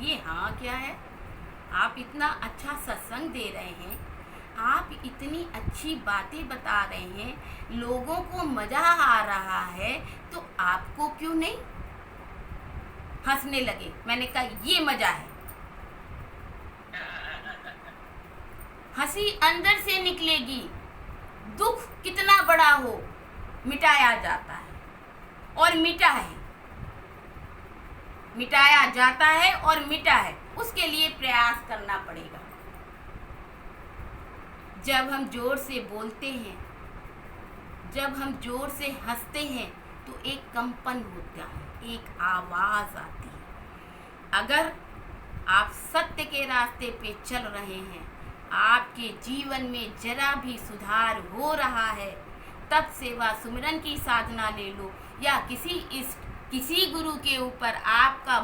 ये हाँ क्या है? आप इतना अच्छा सत्संग दे रहे हैं, आप इतनी अच्छी बातें बता रहे हैं, लोगों को मज़ा आ रहा है, तो आपको क्यों नहीं? हंसने लगे। मैंने कहा ये मज़ा है। हंसी अंदर से निकलेगी। दुख कितना बड़ा हो मिटाया जाता है और मिटा है, मिटाया जाता है और मिटा है। उसके लिए प्रयास करना पड़ेगा। जब हम जोर से बोलते हैं, जब हम जोर से हंसते हैं, तो एक कंपन होता है, एक आवाज़ आती है। अगर आप सत्य के रास्ते पे चल रहे हैं, आपके जीवन में जरा भी सुधार हो रहा है, तब सेवा सुमिरन की साधना ले लो, या किसी गुरु के ऊपर आपका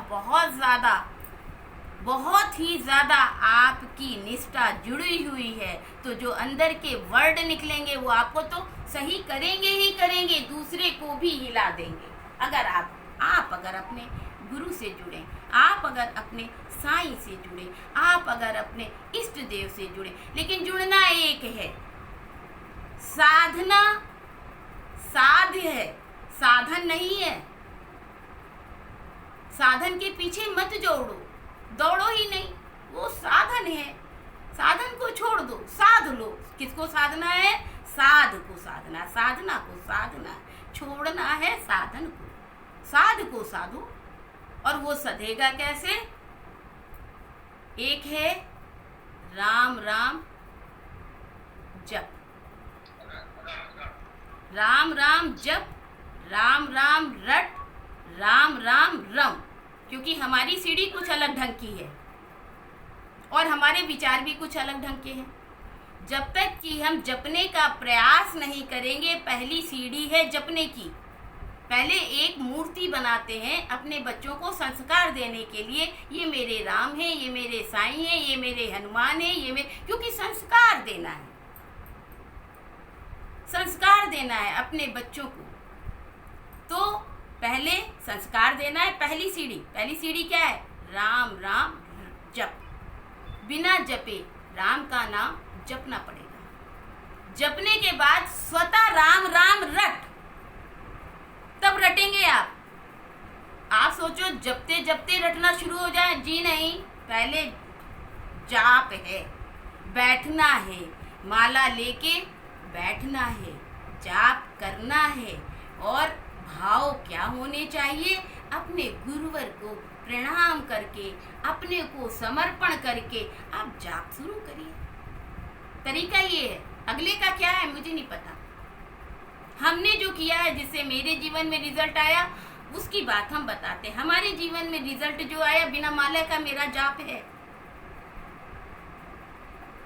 बहुत ही ज़्यादा आपकी निष्ठा जुड़ी हुई है, तो जो अंदर के वर्ड निकलेंगे वो आपको तो सही करेंगे ही करेंगे, दूसरे को भी हिला देंगे। अगर आप अगर अपने गुरु से जुड़े, आप अगर अपने साईं से जुड़े, आप अगर अपने इष्ट देव से जुड़े। लेकिन जुड़ना एक है, साधना साध्य है, साधन नहीं है। साधन के पीछे मत दौड़ो ही नहीं, वो साधन है। साधन को छोड़ दो, साध लो। किसको साधना है? साध को साधना, साधना को साधना। छोड़ना है साधन को, साध को साधो। और वो सधेगा कैसे? एक है राम राम जप, राम राम जप, राम राम रट, राम राम रम। क्योंकि हमारी सीढ़ी कुछ अलग ढंग की है और हमारे विचार भी कुछ अलग ढंग के हैं। जब तक कि हम जपने का प्रयास नहीं करेंगे, पहली सीढ़ी है जपने की। पहले एक मूर्ति बनाते हैं अपने बच्चों को संस्कार देने के लिए, ये मेरे राम है, ये मेरे साईं है, ये मेरे हनुमान है, क्योंकि संस्कार देना है, संस्कार देना है अपने बच्चों को। तो पहले संस्कार देना है। पहली सीढ़ी क्या है? राम राम जप। बिना जपे राम का नाम जपना पड़ेगा। जपने के बाद स्वतः राम राम रट, तब रटेंगे आप। आप सोचो जपते जपते रटना शुरू हो जाए, जी नहीं। पहले जाप है, बैठना है, माला लेके बैठना है, जाप करना है। और भाव क्या होने चाहिए? अपने गुरुवर को प्रणाम करके, अपने को समर्पण करके आप जाप शुरू करिए। तरीका ये है। अगले का क्या है मुझे नहीं पता। हमने जो किया है, जिससे मेरे जीवन में रिजल्ट आया, उसकी बात हम बताते हैं। हमारे जीवन में रिजल्ट जो आया, बिना माला का मेरा जाप है।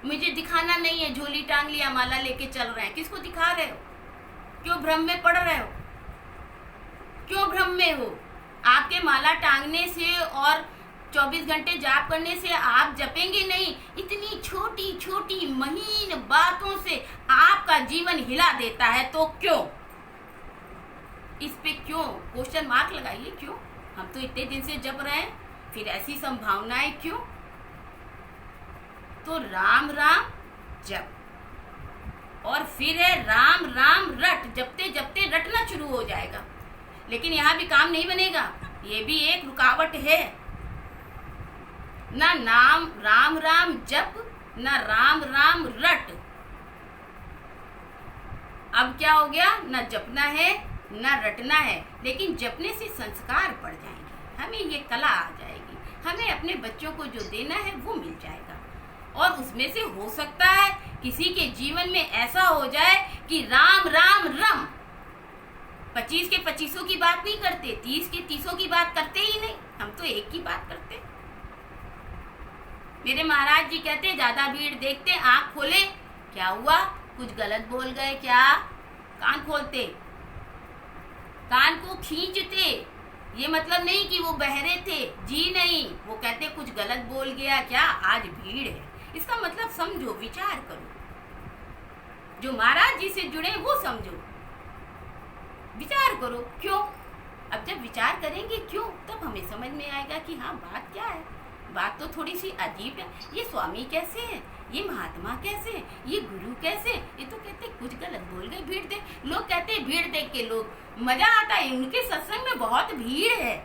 मुझे दिखाना नहीं है, झोली टांग लिया, माला लेके चल रहे हैं। किसको दिखा रहे हो? क्यों भ्रम में पड़ रहे हो? क्यों भ्रम में हो? आपके माला टांगने से और 24 घंटे जाप करने से आप जपेंगे नहीं। इतनी छोटी छोटी महीन बातों से आपका जीवन हिला देता है, तो क्यों? इस पे क्यों क्वेश्चन मार्क लगाइए। क्यों? हम तो इतने दिन से जप रहे हैं, फिर ऐसी संभावनाएं क्यों? तो राम राम जप, और फिर है राम राम रट। जपते जपते रटना शुरू हो जाएगा। लेकिन यहाँ भी काम नहीं बनेगा, ये भी एक रुकावट है। ना नाम राम राम जप, ना राम राम रट। अब क्या हो गया? ना जपना है, ना रटना है। लेकिन जपने से संस्कार पड़ जाएंगे, हमें ये कला आ जाएगी, हमें अपने बच्चों को जो देना है वो मिल जाएगा। और उसमें से हो सकता है किसी के जीवन में ऐसा हो जाए कि राम राम रम। 25 के 25 की बात नहीं करते, 30 के 30 की बात करते ही नहीं, हम तो एक की बात करते। मेरे महाराज जी कहते, ज्यादा भीड़ देखते आंख खोले, क्या हुआ? कुछ गलत बोल गए क्या? कान खोलते, कान को खींचते। ये मतलब नहीं कि वो बहरे थे, जी नहीं। वो कहते कुछ गलत बोल गया क्या, आज भीड़ है। इसका मतलब समझो, विचार करो। जो महाराज जी से जुड़े वो समझो, विचार करो। क्यों? अब जब विचार करेंगे क्यों, तब हमें समझ में आएगा कि हाँ बात क्या है। बात तो थोड़ी सी अजीब है। ये स्वामी कैसे है, ये महात्मा कैसे है, ये गुरु कैसे? ये तो कहते कुछ गलत बोल गए, भीड़ देख। लोग कहते हैं भीड़ देख के लोग मजा आता है, उनके सत्संग में बहुत भीड़ है।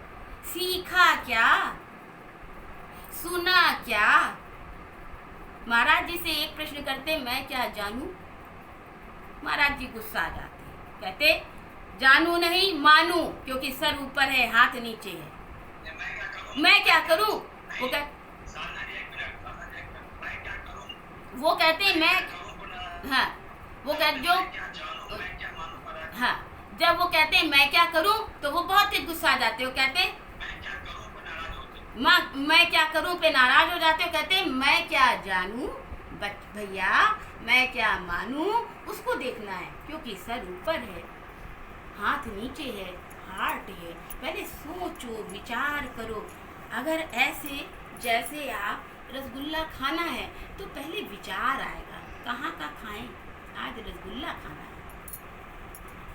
सीखा क्या, सुना क्या? महाराज जी से एक प्रश्न करते, मैं क्या जानूं? महाराज जी गुस्सा आ जाते, कहते जानू नहीं मानू, क्योंकि सर ऊपर है हाथ नीचे है। मैं क्या करूं? वो कहते मैं हाँ वो कहते जो हाँ जब वो कहते हैं मैं क्या करूं, तो वो बहुत ही गुस्सा आ जाते हो। कहते मैं क्या करूं पे नाराज हो जाते हो। कहते मैं क्या जानूं भैया, मैं क्या मानूं, उसको देखना है, क्योंकि सर ऊपर है हाथ नीचे है, हार्ट है। पहले सोचो, विचार करो। अगर ऐसे जैसे आप रसगुल्ला खाना है तो पहले विचार आएगा, कहाँ का खाएं? आज रसगुल्ला खाना है।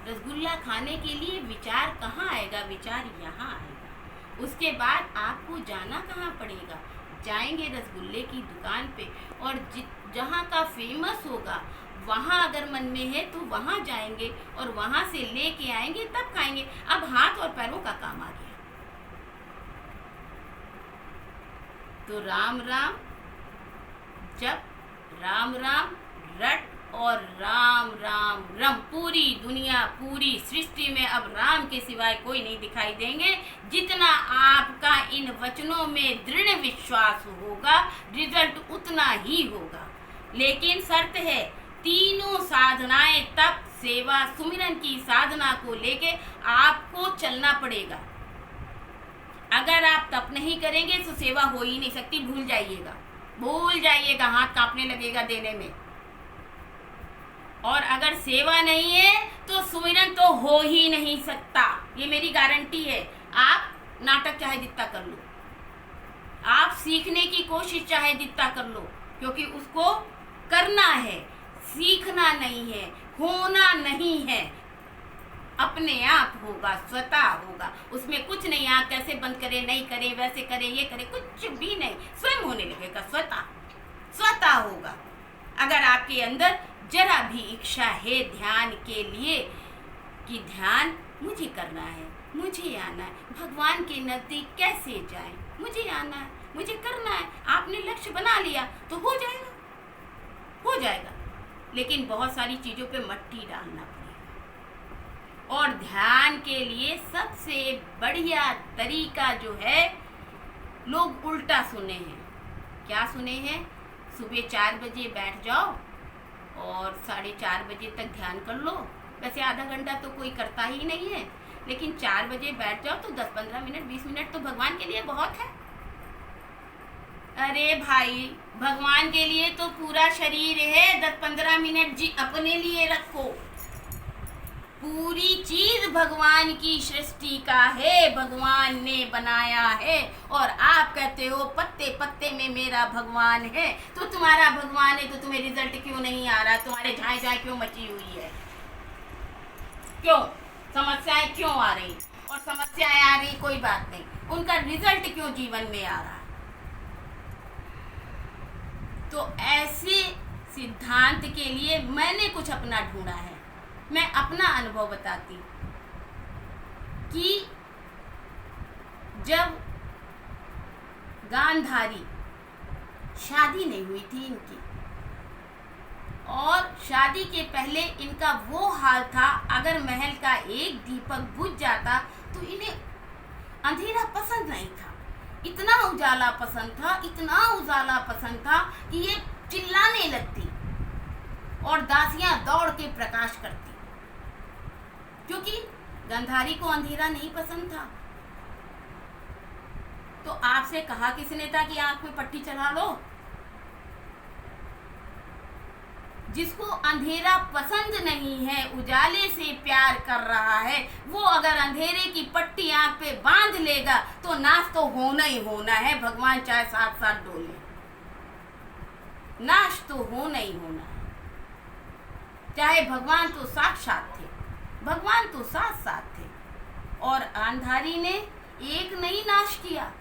रसगुल्ला खाने के लिए विचार कहाँ आएगा? विचार यहाँ आएगा। उसके बाद आपको जाना कहाँ पड़ेगा? जाएंगे रसगुल्ले की दुकान पे, और जहाँ का फेमस होगा वहाँ अगर मन में है तो वहाँ जाएंगे और वहाँ से लेके आएंगे, तब खाएंगे। अब हाथ और पैरों का काम आ गया। तो राम राम जप, राम राम रट और राम राम रम। पूरी दुनिया, पूरी सृष्टि में अब राम के सिवाय कोई नहीं दिखाई देंगे। जितना आपका इन वचनों में दृढ़ विश्वास होगा, रिजल्ट उतना ही होगा। लेकिन शर्त है, तीनों साधनाएं, तप, सेवा, सुमिरन की साधना को लेके आपको चलना पड़ेगा। अगर आप तप नहीं करेंगे तो सेवा हो ही नहीं सकती। भूल जाइएगा, हाथ कांपने लगेगा देने में। और अगर सेवा नहीं है तो सुमिरन तो हो ही नहीं सकता, ये मेरी गारंटी है। आप नाटक चाहे जितना कर लो, आप सीखने की कोशिश चाहे जितना कर लो, क्योंकि उसको करना है, सीखना नहीं है, होना नहीं है। अपने आप होगा, स्वतः होगा। उसमें कुछ नहीं, आप कैसे बंद करें, नहीं करें, वैसे करें, ये करें, कुछ भी नहीं। स्वयं होने लगेगा, स्वतः होगा। अगर आपके अंदर जरा भी इच्छा है ध्यान के लिए, कि ध्यान मुझे करना है, मुझे आना है, भगवान के नजदीक कैसे जाएं, मुझे आना है, मुझे करना है, आपने लक्ष्य बना लिया तो हो जाएगा। लेकिन बहुत सारी चीजों पे मट्टी डालना पड़ेगा। और ध्यान के लिए सबसे बढ़िया तरीका जो है, लोग उल्टा सुने हैं। क्या सुने हैं? सुबह 4 बजे बैठ जाओ और 4:30 बजे तक ध्यान कर लो। वैसे आधा घंटा तो कोई करता ही नहीं है, लेकिन 4 बजे बैठ जाओ तो 10-15 मिनट 20 मिनट तो भगवान के लिए बहुत है। अरे भाई, भगवान के लिए तो पूरा शरीर है। 10-15 मिनट जी अपने लिए रखो। पूरी चीज भगवान की सृष्टि का है, भगवान ने बनाया है। और आप कहते हो पत्ते पत्ते में मेरा भगवान है। तो तुम्हारा भगवान है तो तुम्हें रिजल्ट क्यों नहीं आ रहा? तुम्हारे झाए क्यों मची हुई है? क्यों समस्याएं क्यों आ रही? और समस्याएं आ रही कोई बात नहीं, उनका रिजल्ट क्यों जीवन में आ रहा? तो ऐसे सिद्धांत के लिए मैंने कुछ अपना ढूंढा है। मैं अपना अनुभव बताती कि जब गांधारी शादी नहीं हुई थी इनकी, और शादी के पहले इनका वो हाल था, अगर महल का एक दीपक बुझ जाता तो इन्हें अंधेरा पसंद नहीं था। इतना उजाला पसंद था कि ये चिल्लाने लगती और दासियां दौड़ के प्रकाश करती, क्योंकि गांधारी को अंधेरा नहीं पसंद था। तो आपसे कहा किसने था कि आंख में पट्टी चढ़ा लो? जिसको अंधेरा पसंद नहीं है, उजाले से प्यार कर रहा है, वो अगर अंधेरे की पट्टी आंख पे बांध लेगा तो नाश तो होना ही होना है। भगवान चाहे 7 साल डोले, नाश तो होना ही होना है। चाहे भगवान तो साक्षात थे, भगवान तो साथ साथ थे। और गांधारी ने एक नहीं नाश किया,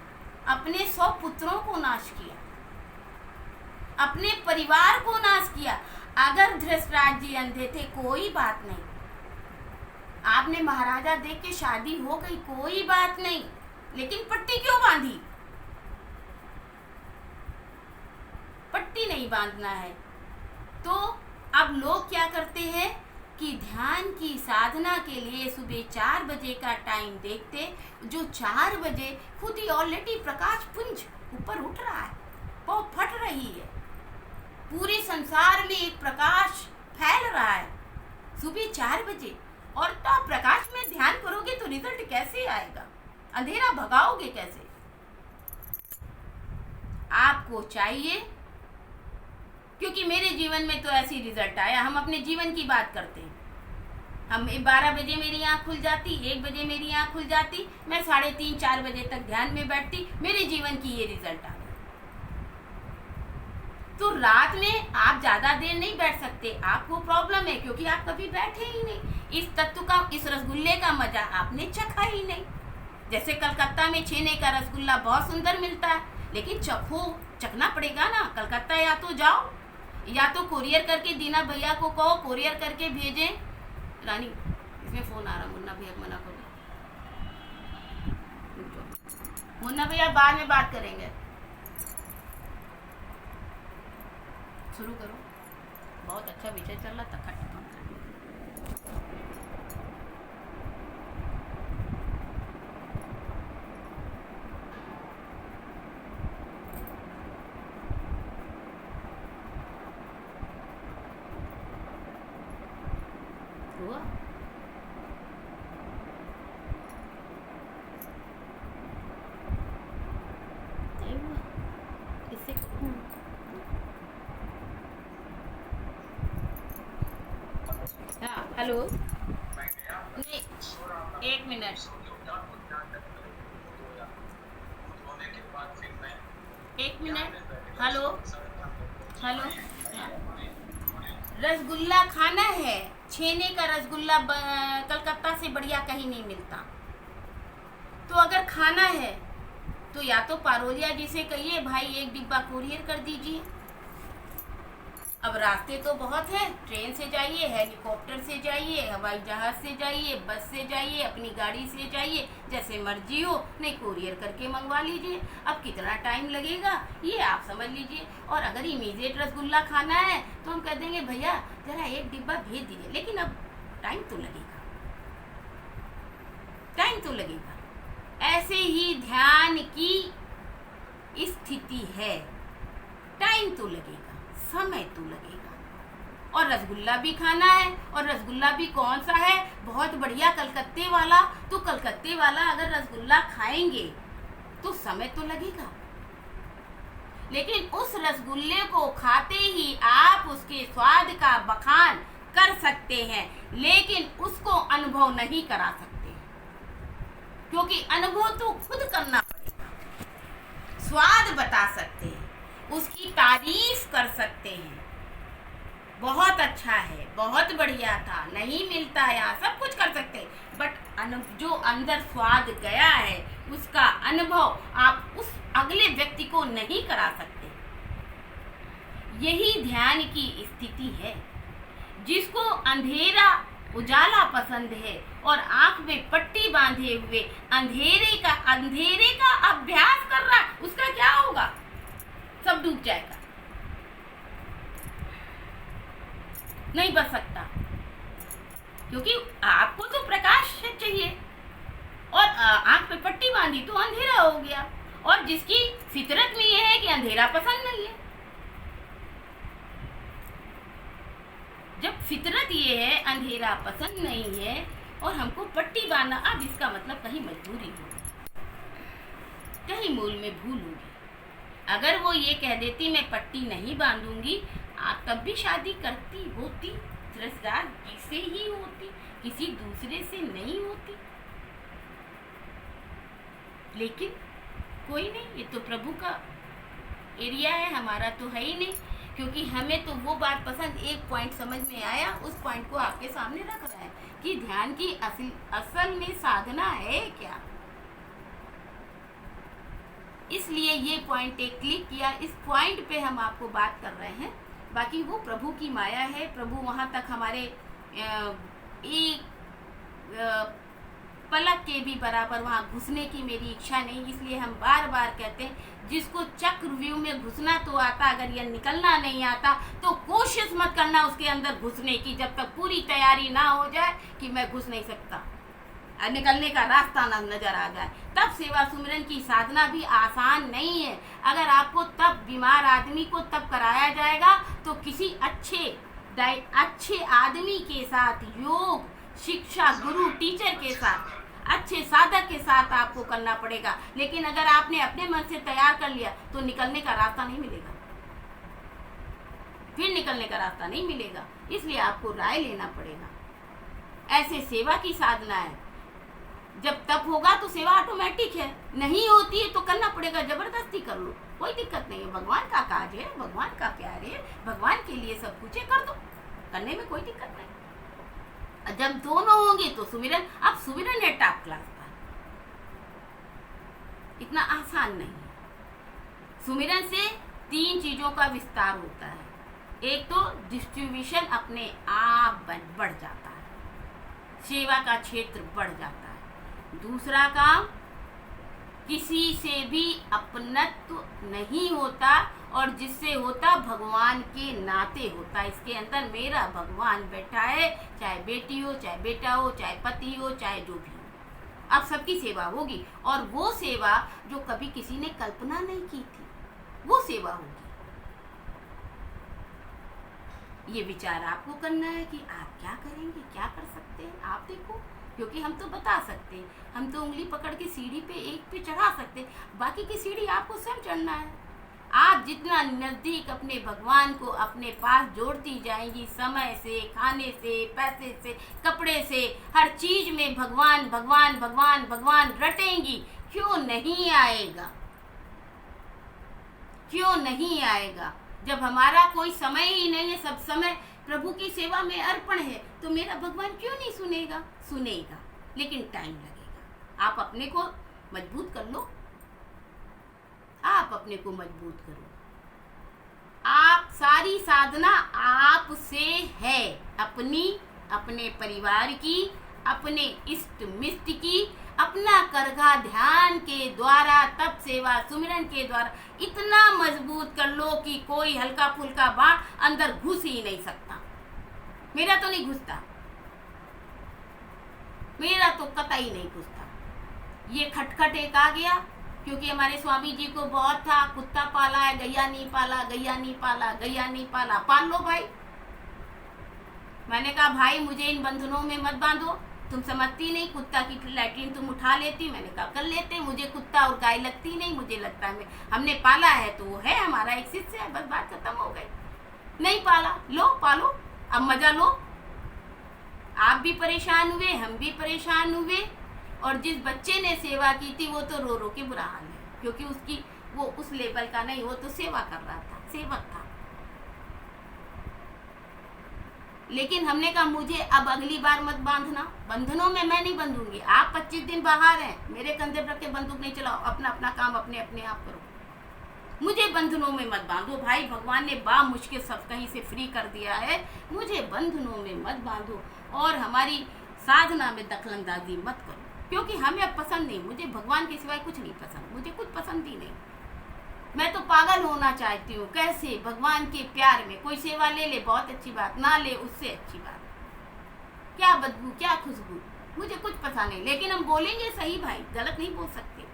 अपने 100 पुत्रों को नाश किया, अपने परिवार को नाश किया। अगर धृतराष्ट्र जी अंधे थे कोई बात नहीं, आपने महाराजा देख के शादी हो गई कोई बात नहीं, लेकिन पट्टी क्यों बांधी? पट्टी नहीं बांधना है। तो अब लोग क्या करते हैं कि ध्यान की साधना के लिए सुबह 4 बजे का टाइम देखते, जो 4 बजे खुद ही ऑलरेडी प्रकाश पुंज ऊपर उठ रहा है, वो फट रही है, पूरे संसार में एक प्रकाश फैल रहा है सुबह 4 बजे। और तो आप प्रकाश में ध्यान करोगे तो रिजल्ट कैसे आएगा? अंधेरा भगाओगे कैसे? आपको चाहिए, क्योंकि मेरे जीवन में तो ऐसी रिजल्ट आया। हम अपने जीवन की बात करते हैं। हम 12 बजे मेरी आँख खुल जाती, 1 बजे मेरी आँख खुल जाती, मैं 3:30-4 बजे तक ध्यान में बैठती, मेरे जीवन की ये रिजल्ट आ गया। तो रात में आप ज्यादा देर नहीं बैठ सकते, आपको प्रॉब्लम है क्योंकि आप कभी बैठे ही नहीं। इस तत्व का, इस रसगुल्ले का मजा आपने चखा ही नहीं। जैसे कलकत्ता में छेने का रसगुल्ला बहुत सुंदर मिलता है, लेकिन चखना पड़ेगा ना। कलकत्ता या तो जाओ या तो कोरियर करके दीना भैया को कहो कोरियर करके भेजें। रानी इसमें फोन आ रहा, मुन्ना भैया मना करो। मुन्ना भैया बाद में बात करेंगे, शुरू करो। बहुत अच्छा विषय चल रहा था, खत्म कर। हुआ नहीं हुआ इससे। हाँ हेलो, नहीं 1 मिनट, 1 मिनट। हेलो हेलो, हाँ। रसगुल्ला खाना है, छेने का रसगुल्ला कलकत्ता से बढ़िया कहीं नहीं मिलता। तो अगर खाना है तो या तो पारोलिया जी से कहिए भाई 1 डिब्बा कुरियर कर दीजिए। अब रास्ते तो बहुत है, ट्रेन से जाइए, हेलीकॉप्टर से जाइए, हवाई जहाज से जाइए, बस से जाइए, अपनी गाड़ी से जाइए, जैसे मर्जी हो, नहीं कुरियर करके मंगवा लीजिए। अब कितना टाइम लगेगा ये आप समझ लीजिए। और अगर इमीडिएट रसगुल्ला खाना है तो हम कह देंगे भैया जरा 1 डिब्बा भेज दीजिए, लेकिन अब टाइम तो लगेगा, टाइम तो लगेगा। ऐसे ही ध्यान की स्थिति है, टाइम तो लगेगा, समय तो लगेगा। और रसगुल्ला भी खाना है, और रसगुल्ला भी कौन सा है? बहुत बढ़िया कलकत्ते वाला। तो कलकत्ते वाला अगर रसगुल्ला खाएंगे तो समय तो लगेगा, लेकिन उस रसगुल्ले को खाते ही आप उसके स्वाद का बखान कर सकते हैं, लेकिन उसको अनुभव नहीं करा सकते, क्योंकि अनुभव तो खुद करना पड़ेगा। स्वाद बता सकते हैं, उसकी तारीफ कर सकते हैं, बहुत अच्छा है, बहुत बढ़िया था, नहीं मिलता है यहाँ, सब कुछ कर सकते हैं, बट जो अंदर स्वाद गया है उसका अनुभव आप उस अगले व्यक्ति को नहीं करा सकते। यही ध्यान की स्थिति है। जिसको अंधेरा उजाला पसंद है और आंख में पट्टी बांधे हुए अंधेरे का अभ्यास कर रहा है, उसका क्या होगा? सब डूब जाएगा, नहीं बच सकता, क्योंकि आपको तो प्रकाश चाहिए और आंख पे पट्टी बांधी तो अंधेरा हो गया। और जिसकी फितरत में ये है कि अंधेरा पसंद नहीं है, जब फितरत ये है अंधेरा पसंद नहीं है और हमको पट्टी बांधना, अब इसका मतलब कहीं मजबूरी होगी, कहीं मूल में भूल होगी। अगर वो ये कह देती मैं पट्टी नहीं बांधूंगी, आप तब भी शादी करती होती, धृतराष्ट्र जी से ही होती, किसी दूसरे से नहीं होती। लेकिन कोई नहीं, ये तो प्रभु का एरिया है, हमारा तो है ही नहीं, क्योंकि हमें तो वो बात पसंद। एक पॉइंट समझ में आया, उस पॉइंट को आपके सामने रख रहा है कि ध्यान की असल में साधना है क्या। इसलिए ये पॉइंट एक क्लिक किया, इस पॉइंट पे हम आपको बात कर रहे हैं। बाकी वो प्रभु की माया है, प्रभु वहाँ तक हमारे एक पलक के भी बराबर वहाँ घुसने की मेरी इच्छा नहीं। इसलिए हम बार बार कहते हैं, जिसको चक्रव्यूह में घुसना तो आता, अगर यह निकलना नहीं आता तो कोशिश मत करना उसके अंदर घुसने की, जब तक पूरी तैयारी ना हो जाए कि मैं घुस नहीं सकता, निकलने का रास्ता ना नजर आ जाए। तब सेवा सुमिरन की साधना भी आसान नहीं है। अगर आपको तब बीमार आदमी को तब कराया जाएगा तो किसी अच्छे आदमी के साथ, योग शिक्षा गुरु टीचर के साथ, अच्छे साधक के साथ आपको करना पड़ेगा। लेकिन अगर आपने अपने मन से तैयार कर लिया तो निकलने का रास्ता नहीं मिलेगा, फिर निकलने का रास्ता नहीं मिलेगा। इसलिए आपको राय लेना पड़ेगा। ऐसे सेवा की साधना है, जब तप होगा तो सेवा ऑटोमेटिक है, नहीं होती है तो करना पड़ेगा, जबरदस्ती कर लो, कोई दिक्कत नहीं है। भगवान का काज है, भगवान का प्यार है, भगवान के लिए सब कुछ है, कर दो, करने में कोई दिक्कत नहीं। जब दोनों होंगे तो सुमिरन, अब सुमिरन है टॉप क्लास का, इतना आसान नहीं है। सुमिरन से 3 चीजों का विस्तार होता है। एक तो डिस्ट्रीब्यूशन अपने आप बढ़ जाता है, सेवा का क्षेत्र बढ़ जाता है। दूसरा काम, किसी से भी अपनत्व नहीं होता, और जिससे होता भगवान के नाते होता। इसके अंदर मेरा भगवान बैठा है, चाहे बेटी हो, चाहे बेटा हो, चाहे पति हो, चाहे जो भी हो, अब सबकी सेवा होगी। और वो सेवा जो कभी किसी ने कल्पना नहीं की थी, वो सेवा होगी। ये विचार आपको करना है कि आप क्या करेंगे, क्या कर सकते हैं। आप देखो, क्योंकि हम तो बता सकते हैं, हम तो उंगली पकड़ के सीढ़ी पे एक पे चढ़ा सकते हैं, बाकी की सीढ़ी आपको स्वयं चढ़ना है। आप जितना नजदीक अपने भगवान को अपने पास जोड़ती जाएंगी, समय से, खाने से, पैसे से, कपड़े से, हर चीज में भगवान भगवान भगवान भगवान रटेंगी, क्यों नहीं आएगा, क्यों नहीं आएगा। जब हमारा कोई समय ही नहीं है, सब समय प्रभु की सेवा में अर्पण है, तो मेरा भगवान क्यों नहीं सुनेगा, सुनेगा, लेकिन टाइम लगेगा। आप अपने को मजबूत कर लो, आप अपने को मजबूत करो। आप सारी साधना आपसे है, अपने परिवार की, अपने इष्ट मिष्ट की, अपना करघा ध्यान के द्वारा, तप सेवा सुमिरन के द्वारा इतना मजबूत कर लो कि कोई हल्का फुल्का बाण अंदर घुस ही नहीं सकता। मेरा तो नहीं घुसता, मेरा तो कतई नहीं घुसता। ये खटखट एक आ गया, क्योंकि हमारे स्वामी जी को बहुत था, कुत्ता पाला है, गैया नहीं पाला, गैया नहीं पाला, गैया नहीं पाला, पाल लो भाई। मैंने कहा भाई मुझे इन बंधनों में मत बांधो, तुम समझती नहीं, कुत्ता की लैट्रिन तुम उठा लेती। मैंने कहा कर लेते, मुझे कुत्ता और गाय लगती नहीं, मुझे लगता है हमने पाला है तो वो है हमारा एक शिष्य है, बस बात खत्म हो गई। नहीं पाला, लो पालो, अब मजा लो। आप भी परेशान हुए, हम भी परेशान हुए, और जिस बच्चे ने सेवा की थी वो तो रो रो के बुरा हाल है, क्योंकि उसकी वो उस लेवल का नहीं, वो तो सेवा कर रहा था, सेवक था। लेकिन हमने कहा मुझे अब अगली बार मत बांधना, बंधनों में मैं नहीं बंधूंगी। आप 25 दिन बाहर हैं, मेरे कंधे पर रख के बंदूक नहीं चलाओ, अपना अपना काम अपने अपने आप करो, मुझे बंधनों में मत बांधो। भाई भगवान ने मुश्किल सब कहीं से फ्री कर दिया है, मुझे बंधनों में मत बांधो, और हमारी साधना में दखलंदाजी मत करो, क्योंकि हमें अब पसंद नहीं, मुझे भगवान के सिवाय कुछ नहीं पसंद, मुझे कुछ पसंद ही नहीं। मैं तो पागल होना चाहती हूँ, कैसे भगवान के प्यार में। कोई सेवा ले ले बहुत अच्छी बात, ना ले उससे अच्छी बात, क्या बदबू क्या खुशबू, मुझे कुछ पसंद नहीं। लेकिन हम बोलेंगे सही भाई, गलत नहीं बोल सकते,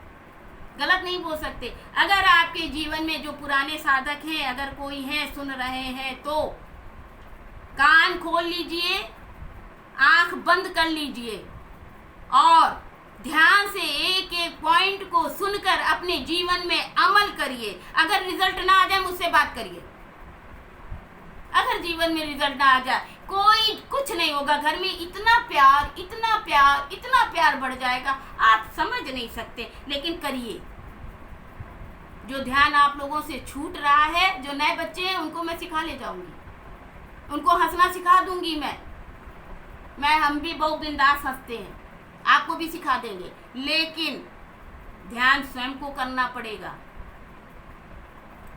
गलत नहीं बोल सकते। अगर आपके जीवन में जो पुराने साधक हैं, अगर कोई है सुन रहे हैं, तो कान खोल लीजिए, आंख बंद कर लीजिए, और ध्यान से एक एक पॉइंट को सुनकर अपने जीवन में अमल करिए। अगर रिजल्ट ना आ जाए मुझसे बात करिए, अगर जीवन में रिजल्ट ना आ जाए कोई कुछ नहीं होगा। घर में इतना प्यार इतना प्यार इतना प्यार बढ़ जाएगा, आप समझ नहीं सकते। लेकिन करिए। जो ध्यान आप लोगों से छूट रहा है, जो नए बच्चे हैं उनको मैं सिखा ले जाऊंगी, उनको हंसना सिखा दूंगी मैं हम भी बहुत बिंदास हंसते हैं, आपको भी सिखा देंगे। लेकिन ध्यान स्वयं को करना पड़ेगा।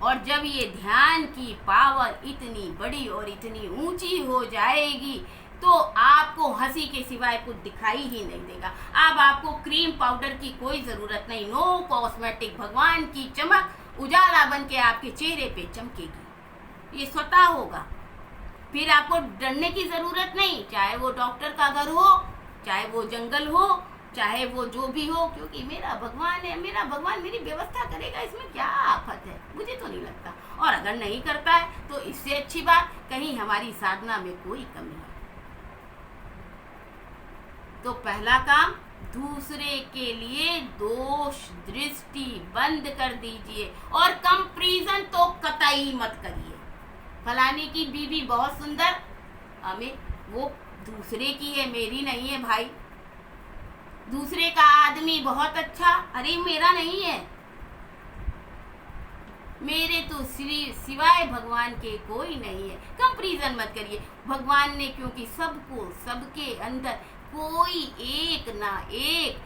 और जब ये ध्यान की पावर इतनी बड़ी और इतनी ऊंची हो जाएगी तो आपको हंसी के सिवाय कुछ दिखाई ही नहीं देगा। अब आपको क्रीम पाउडर की कोई ज़रूरत नहीं, नो कॉस्मेटिक, भगवान की चमक उजाला बन के आपके चेहरे पे चमकेगी, ये स्वतः होगा। फिर आपको डरने की ज़रूरत नहीं, चाहे वो डॉक्टर का घर हो, चाहे वो जंगल हो, चाहे वो जो भी हो, क्योंकि मेरा भगवान है, मेरा भगवान मेरी व्यवस्था करेगा, इसमें क्या आफत है, मुझे तो नहीं लगता। और अगर नहीं करता है तो इससे अच्छी बात, कहीं हमारी साधना में कोई कमी है। तो पहला काम, दूसरे के लिए दोष दृष्टि बंद कर दीजिए और कंपैरिजन तो कतई मत करिए। फलाने की बीवी बहुत सुंदर, हमें वो दूसरे की है, मेरी नहीं है भाई। दूसरे का आदमी बहुत अच्छा, अरे मेरा नहीं है। मेरे तो सिवाय भगवान के कोई नहीं है। कंपैरिजन मत करिए। भगवान ने क्योंकि सबको, सबके अंदर कोई एक ना एक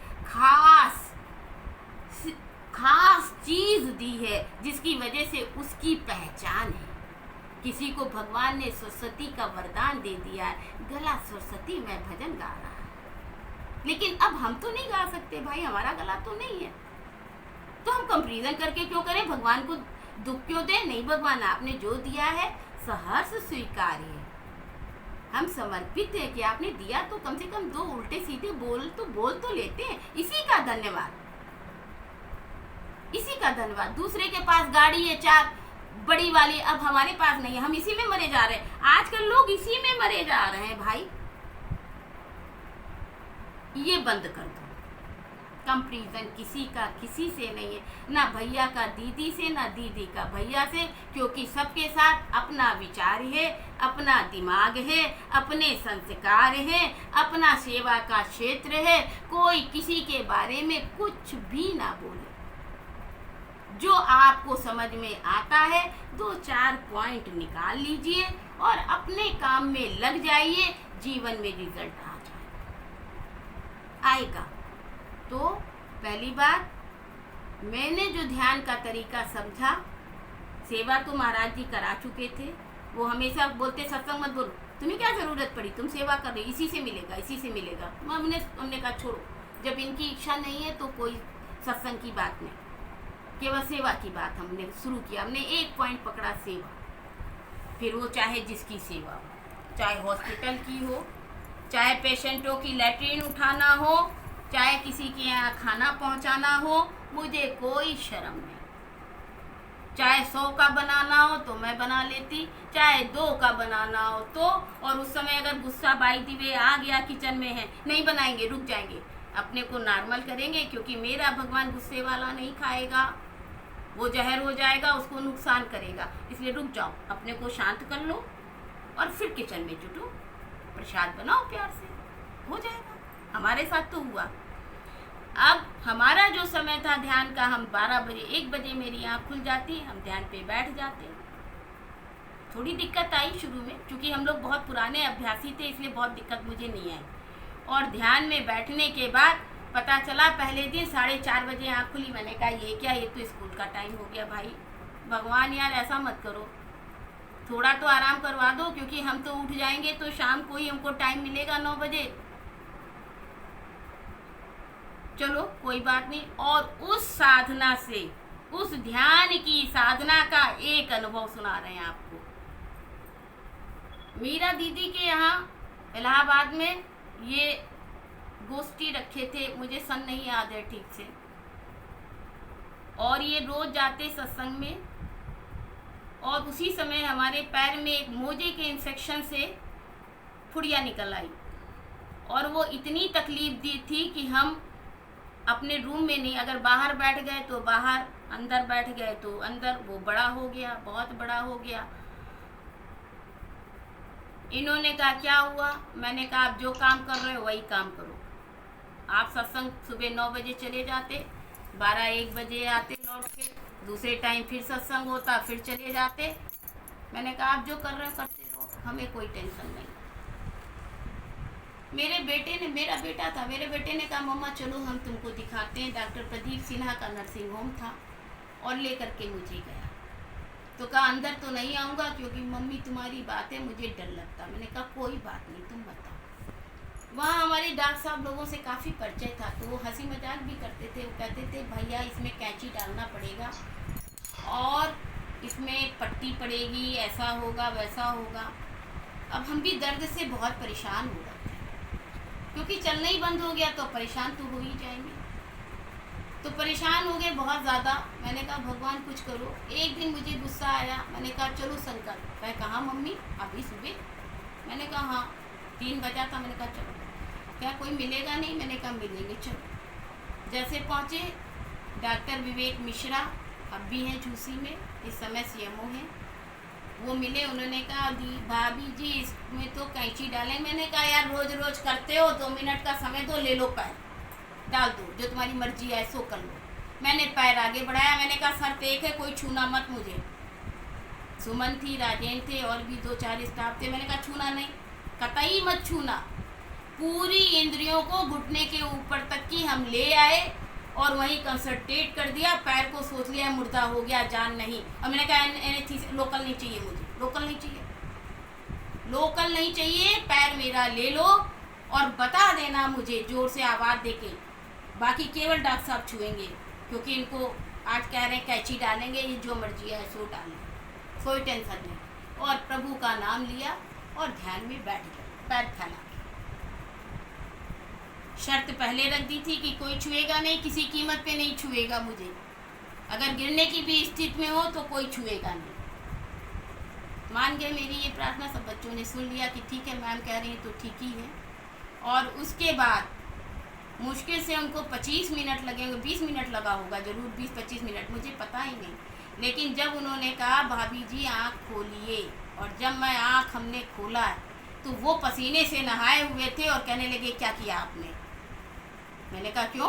खास चीज दी है जिसकी वजह से उसकी पहचान है। किसी को भगवान ने सरस्वती का वरदान दे दिया है, गला सरस्वती में भजन गा रहा है, लेकिन अब हम तो नहीं गा सकते भाई, हमारा गला तो नहीं है, तो हम कंपैरिजन करके क्यों करें? भगवान को दुख क्यों दें? नहीं, भगवान आपने जो दिया है सहर्ष स्वीकार्य है। हम समर्पित है कि आपने दिया तो कम से कम दो उल्टे सीधे बोल तो लेते हैं, इसी का धन्यवाद, इसी का धन्यवाद। दूसरे के पास गाड़ी है 4 बड़ी वाली, अब हमारे पास नहीं है, हम इसी में मरे जा रहे हैं। आजकल लोग इसी में मरे जा रहे हैं भाई, ये बंद कर दो। कंपैरिजन किसी का किसी से नहीं है, ना भैया का दीदी से, ना दीदी का भैया से, क्योंकि सबके साथ अपना विचार है, अपना दिमाग है, अपने संस्कार है, अपना सेवा का क्षेत्र है। कोई किसी के बारे में कुछ भी ना बोले। जो आपको समझ में आता है 2-4 पॉइंट निकाल लीजिए और अपने काम में लग जाइए, जीवन में रिजल्ट आएगा। तो पहली बात, मैंने जो ध्यान का तरीका समझा, सेवा तो महाराज जी करा चुके थे, वो हमेशा बोलते सत्संग मत बोलो, तुम्हें क्या ज़रूरत पड़ी, तुम सेवा कर रही, इसी से मिलेगा, इसी से मिलेगा। हमने कहा छोड़ो, जब इनकी इच्छा नहीं है तो कोई सत्संग की बात नहीं, केवल सेवा की बात हमने शुरू किया। हमने एक पॉइंट पकड़ा, सेवा। फिर वो चाहे जिसकी सेवा हो, चाहे हॉस्पिटल की हो, चाहे पेशेंटों की लैट्रिन उठाना हो, चाहे किसी के यहाँ खाना पहुँचाना हो, मुझे कोई शर्म नहीं। चाहे 100 का बनाना हो तो मैं बना लेती, चाहे 2 का बनाना हो तो। और उस समय अगर गुस्सा बाई दी वे आ गया, किचन में है, नहीं बनाएंगे, रुक जाएंगे, अपने को नॉर्मल करेंगे, क्योंकि मेरा भगवान गुस्से वाला नहीं खाएगा, वो जहर हो जाएगा, उसको नुकसान करेगा। इसलिए रुक जाओ, अपने को शांत कर लो और फिर किचन में जुटो, प्रसाद बनाओ, प्यार से हो जाएगा। हमारे साथ तो हुआ। अब हमारा जो समय था ध्यान का, हम 12 बजे 1 बजे मेरी आँख खुल जाती, हम ध्यान पे बैठ जाते। थोड़ी दिक्कत आई शुरू में, क्योंकि हम लोग बहुत पुराने अभ्यासी थे, इसलिए बहुत दिक्कत मुझे नहीं आई। और ध्यान में बैठने के बाद पता चला पहले दिन 4:30 बजे आँख खुली। मैंने कहा ये क्या, ये तो स्कूल का टाइम हो गया भाई, भगवान यार ऐसा मत करो, थोड़ा तो आराम करवा दो, क्योंकि हम तो उठ जाएंगे तो शाम को ही हमको टाइम मिलेगा 9 बजे। चलो कोई बात नहीं। और उस साधना से, उस ध्यान की साधना का एक अनुभव सुना रहे हैं आपको। मीरा दीदी के यहाँ इलाहाबाद में ये गोष्ठी रखे थे, मुझे सन नहीं याद है ठीक से, और ये रोज जाते सत्संग में। और उसी समय हमारे पैर में एक मोजे के इन्फेक्शन से फुड़िया निकल आई, और वो इतनी तकलीफ दी थी कि हम अपने रूम में नहीं, अगर बाहर बैठ गए तो बाहर, अंदर बैठ गए तो अंदर। वो बड़ा हो गया, बहुत बड़ा हो गया। इन्होंने कहा क्या हुआ? मैंने कहा आप जो काम कर रहे हो वही काम करो। आप सत्संग सुबह 9 बजे चले जाते, 12-1 बजे आते लौट के, दूसरे टाइम फिर सत्संग होता, फिर चले जाते। मैंने कहा आप जो कर रहे हो करते रहो, हमें कोई टेंशन नहीं। मेरे बेटे ने, मेरा बेटा था, मेरे बेटे ने कहा मम्मा चलो हम तुमको दिखाते हैं। डॉक्टर प्रदीप सिन्हा का नर्सिंग होम था, और लेकर के मुझे गया। तो कहा अंदर तो नहीं आऊँगा क्योंकि मम्मी तुम्हारी बात है, मुझे डर लगता। मैंने कहा कोई बात नहीं, तुम बताओ। वहाँ हमारे डॉक्टर साहब लोगों से काफ़ी परिचय था, तो वो हंसी मजाक भी करते थे। वो कहते थे भैया इसमें कैंची डालना पड़ेगा और इसमें पट्टी पड़ेगी, ऐसा होगा वैसा होगा। अब हम भी दर्द से बहुत परेशान हो रहे थे, क्योंकि चलना ही बंद हो गया तो परेशान तो हो ही जाएंगे। तो परेशान हो गए बहुत ज़्यादा। मैंने कहा भगवान कुछ करो। एक दिन मुझे गुस्सा आया, मैंने कहा चलो संकल्प। मैं कहा मम्मी अभी सुबह? मैंने कहा हाँ, 3 बजा था। मैंने कहा चलो। क्या कोई मिलेगा? नहीं। मैंने कहा मिलेंगे, चलो। जैसे पहुँचे, डॉक्टर विवेक मिश्रा अब भी हैं झूसी में, इस समय सीएमओ हैं। वो मिले, उन्होंने कहा दी भाभी जी इसमें तो कैंची डालें। मैंने कहा यार रोज रोज करते हो, 2 मिनट का समय दो, ले लो पैर डाल दो, जो तुम्हारी मर्जी है सो कर लो। मैंने पैर आगे बढ़ाया, मैंने कहा सर एक है, कोई छूना मत मुझे। सुमन थी, राजेंद्र थे और भी 2-4 स्टाफ थे। मैंने कहा छूना नहीं, कतई मत छूना। पूरी इंद्रियों को घुटने के ऊपर तक की हम ले आए और वहीं कंसंट्रेट कर दिया। पैर को सोच लिया मुर्दा हो गया, जान नहीं। और मैंने कहा लोकल नहीं चाहिए मुझे, लोकल नहीं चाहिए, लोकल नहीं चाहिए, पैर मेरा ले लो और बता देना मुझे जोर से आवाज़ देके। बाकी केवल डॉक्टर साहब छुएंगे, क्योंकि इनको आज कह रहे हैं कैंची डालेंगे, ये जो मर्जी है सो डालें, कोई टेंशन नहीं। और प्रभु का नाम लिया और ध्यान में बैठ गए, पैर फैला। शर्त पहले रख दी थी कि कोई छुएगा नहीं, किसी कीमत पे नहीं छुएगा मुझे। अगर गिरने की भी स्थिति में हो तो कोई छुएगा नहीं। मान गए मेरी ये प्रार्थना। सब बच्चों ने सुन लिया कि ठीक है मैम कह रही हैं तो ठीक ही है। और उसके बाद मुश्किल से उनको 25 मिनट लगेंगे, 20 मिनट लगा होगा जरूर, 20-25 मिनट, मुझे पता ही नहीं। लेकिन जब उन्होंने कहा भाभी जी आँख खोलिए, और जब मैं आँख हमने खोला तो वो पसीने से नहाए हुए थे और कहने लगे क्या किया आपने? मैंने कहा क्यों,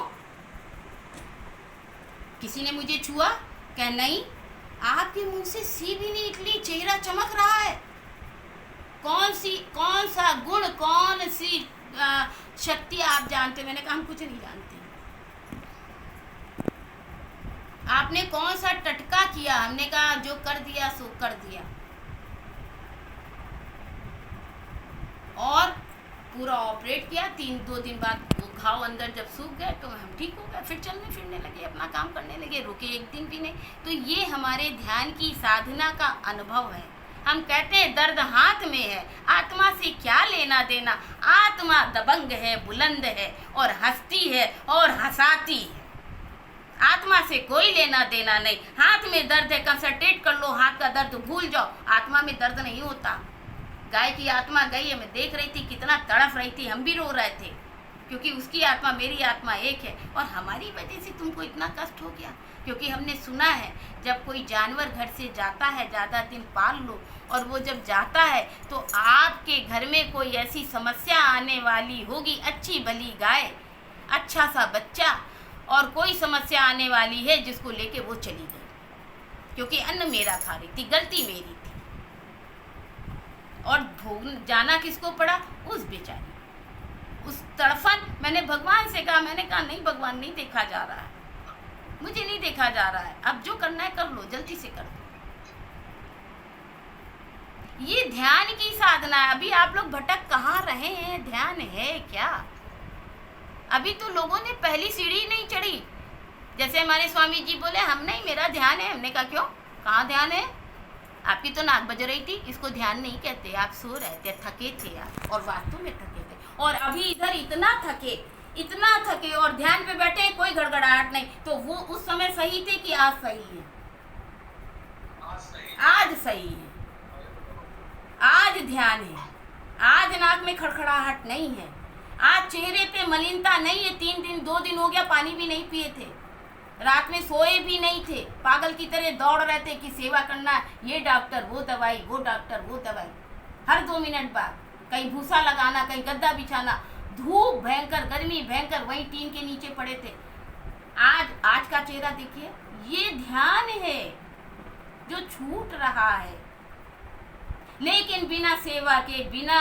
किसी ने मुझे छुआ? कह नहीं, आपके मुंह से सी भी नहीं निकली, चेहरा चमक रहा है। कौन सा गुण, कौन सी शक्ति आप जानते? मैंने कहा हम कुछ नहीं जानते। आपने कौन सा टटका किया? हमने कहा जो कर दिया सो कर दिया। और पूरा ऑपरेट किया। 2 दिन बाद वो घाव अंदर जब सूख गए तो हम ठीक हो गए, फिर चलने फिरने लगे, अपना काम करने लगे, रुके एक दिन भी नहीं। तो ये हमारे ध्यान की साधना का अनुभव है। हम कहते हैं दर्द हाथ में है, आत्मा से क्या लेना देना। आत्मा दबंग है, बुलंद है और हंसती है और हंसाती है। आत्मा से कोई लेना देना नहीं। हाथ में दर्द है, कंसंट्रेट कर लो, हाथ का दर्द भूल जाओ। आत्मा में दर्द नहीं होता। गाय की आत्मा गई है, मैं देख रही थी कितना तड़फ रही थी, हम भी रो रहे थे, क्योंकि उसकी आत्मा मेरी आत्मा एक है। और हमारी वजह से तुमको इतना कष्ट हो गया, क्योंकि हमने सुना है जब कोई जानवर घर से जाता है, ज़्यादा दिन पाल लो, और वो जब जाता है तो आपके घर में कोई ऐसी समस्या आने वाली होगी, अच्छी भली गाय, अच्छा सा बच्चा, और कोई समस्या आने वाली है जिसको लेके वो चली गई, क्योंकि अन्न मेरा खा रही थी, गलती मेरी थी। और भोग जाना किसको पड़ा? उस बेचारी, उस तड़फन। मैंने भगवान से कहा, मैंने कहा नहीं भगवान, नहीं देखा जा रहा है, मुझे नहीं देखा जा रहा है, अब जो करना है कर लो, जल्दी से कर दो। ये ध्यान की साधना है। अभी आप लोग भटक कहाँ रहे हैं? ध्यान है क्या? अभी तो लोगों ने पहली सीढ़ी नहीं चढ़ी। जैसे हमारे स्वामी जी बोले हम नहीं, मेरा ध्यान है। हमने कहा क्यों, कहाँ ध्यान है? आपकी तो नाक बज रही थी, इसको ध्यान नहीं कहते, आप सो रहे थे, थके थे आप, और वास्तव में थके थे। और अभी इधर इतना थके और ध्यान पे बैठे, कोई गड़गड़ाहट नहीं। तो वो उस समय सही थे कि आज सही है? आज सही है, आज ध्यान है, आज नाक में खड़खड़ाहट नहीं है, आज चेहरे पे मलिनता नहीं है। 2 दिन हो गया पानी भी नहीं पिए थे, रात में सोए भी नहीं थे, पागल की तरह दौड़ रहे थे कि सेवा करना, ये डॉक्टर वो दवाई, वो डॉक्टर वो दवाई, हर 2 मिनट बाद कहीं भूसा लगाना, कहीं गद्दा बिछाना, धूप भयंकर, गर्मी भयंकर, वहीं टीन के नीचे पड़े थे। आज का चेहरा देखिए, ये ध्यान है जो छूट रहा है। लेकिन बिना सेवा के, बिना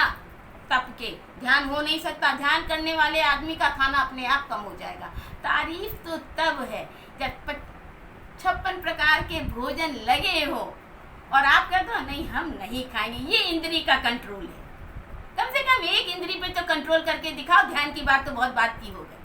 तप के ध्यान हो नहीं सकता। ध्यान करने वाले आदमी का खाना अपने आप कम हो जाएगा। तारीफ तो तब है जब 56 प्रकार के भोजन लगे हो और आप कहते हो नहीं हम नहीं खाएंगे, ये इंद्री का कंट्रोल है। कम से कम एक इंद्री पे तो कंट्रोल करके दिखाओ। ध्यान की बात तो बहुत बात की हो गई,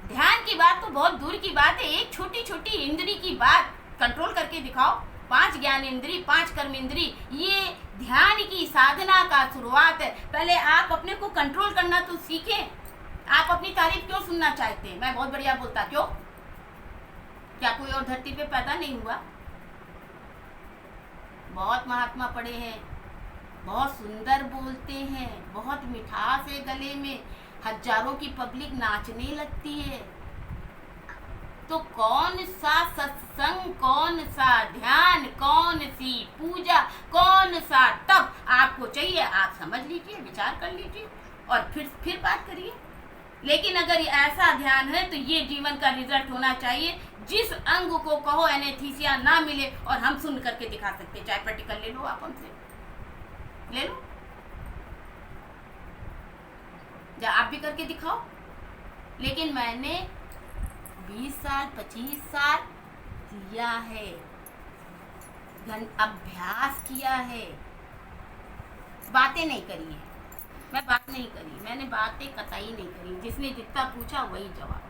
ध्यान की बात तो बहुत दूर की बात है। एक छोटी छोटी इंद्री की बात कंट्रोल करके दिखाओ। 5 ज्ञान इंद्री, 5 कर्म इंद्री, ये ध्यान की साधना का शुरुआत है। पहले आप अपने को कंट्रोल करना तो सीखें। आप अपनी तारीफ क्यों सुनना चाहते हैं? मैं बहुत बढ़िया बोलता, क्यों? क्या कोई और धरती पे पैदा नहीं हुआ? बहुत महात्मा पढ़े हैं, बहुत सुंदर बोलते हैं, बहुत मिठास है गले में, हजारों की पब्लिक नाचने लगती है। तो कौन सा सत्संग, कौन सा ध्यान, कौन सी पूजा, कौन सा तप आपको चाहिए? आप समझ लीजिए, विचार कर लीजिए और फिर बात करिए। लेकिन अगर ऐसा ध्यान है तो ये जीवन का रिजल्ट होना चाहिए। जिस अंग को कहो एनेस्थीसिया ना मिले और हम सुन करके दिखा सकते। चाहे प्रैक्टिकल ले लो, आप हमसे ले लो, या आप भी करके दिखाओ। लेकिन मैंने 20 साल 25 साल किया है, अभ्यास किया है, बातें नहीं करी है। मैं बात नहीं करी, मैंने बातें कतई नहीं करी। जिसने जितना पूछा वही जवाब।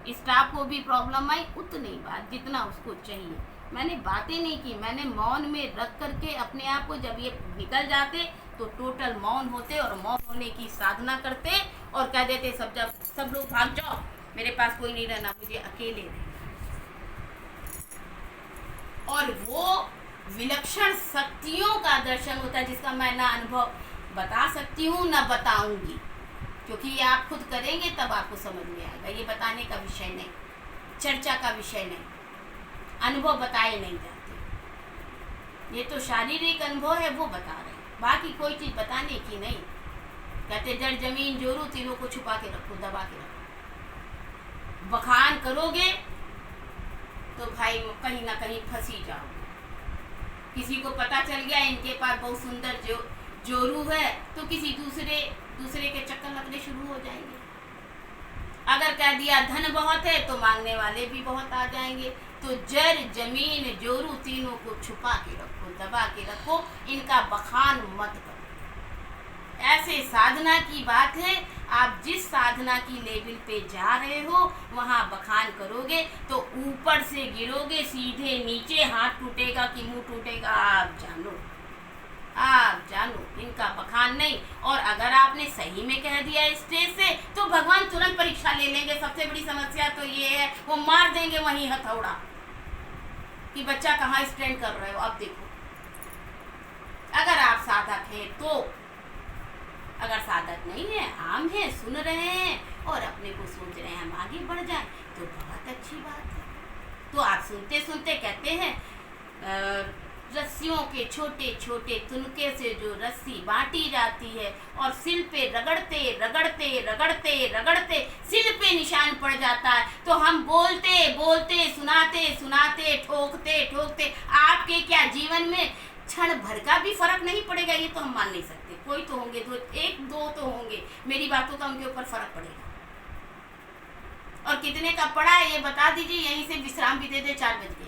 स्टाफ को भी प्रॉब्लम आई उतनी बात जितना उसको चाहिए। मैंने बातें नहीं की, मैंने मौन में रख करके अपने आप को, जब ये निकल जाते तो टोटल मौन होते और मौन होने की साधना करते और कह देते सब लोग भाग जाओ, मेरे पास कोई नहीं रहना, मुझे अकेले रहना। और वो विलक्षण शक्तियों का दर्शन होता है जिसका मैं ना अनुभव बता सकती हूँ ना बताऊंगी, क्योंकि ये आप खुद करेंगे तब आपको समझ में आएगा। ये बताने का विषय नहीं, चर्चा का विषय नहीं, अनुभव बताए नहीं जाते। ये तो शारीरिक अनुभव है, वो बता रहे हैं, बाकी कोई चीज़ बताने की नहीं। कहते जड़ जमीन जोरू तीनों को छुपा के रखो, दबा के रखो। बखान करोगे तो भाई कहीं ना कहीं फंसी जाओगे। किसी को पता चल गया इनके पास बहुत सुंदर जोरू है तो किसी दूसरे के चक्कर लगने शुरू हो जाएंगे। अगर कह दिया धन बहुत है तो मांगने वाले भी बहुत आ जाएंगे। तो जड़ जमीन जोरू तीनों को छुपा के रखो, दबा के रखो, इनका बखान मत करो। ऐसे साधना की बात है। आप जिस साधना की लेवल पे जा रहे हो वहाँ बखान करोगे तो ऊपर से गिरोगे सीधे नीचे, हाथ टूटेगा कि मुंह टूटेगा आप जानो, इनका बखान नहीं। और अगर आपने सही में कह दिया स्टेज से तो भगवान तुरंत परीक्षा ले लेंगे। सबसे बड़ी समस्या तो ये है, वो मार देंगे वहीं हथौड़ा कि बच्चा कहाँ स्टैंड कर रहे हो। अब देखो, अगर आप साधक हैं तो, अगर साधक नहीं है, आम है, सुन रहे हैं और अपने को सोच रहे हैं हम आगे बढ़ जाएं तो बहुत अच्छी बात है। तो आप सुनते सुनते कहते हैं रस्सियों के छोटे छोटे तुनके से जो रस्सी बांटी जाती है और सिल पे रगड़ते रगड़ते रगड़ते रगड़ते सिल पे निशान पड़ जाता है। तो हम बोलते बोलते सुनाते सुनाते ठोकते ठोकते आपके क्या जीवन में क्षण भर का भी फर्क नहीं पड़ेगा। ये तो हम मान नहीं सकते। कोई तो होंगे, एक दो तो होंगे, मेरी बातों का उनके ऊपर फर्क पड़ेगा। और कितने का पड़ा है ये बता दीजिए, यहीं से विश्राम भी दे दे 4 बजे।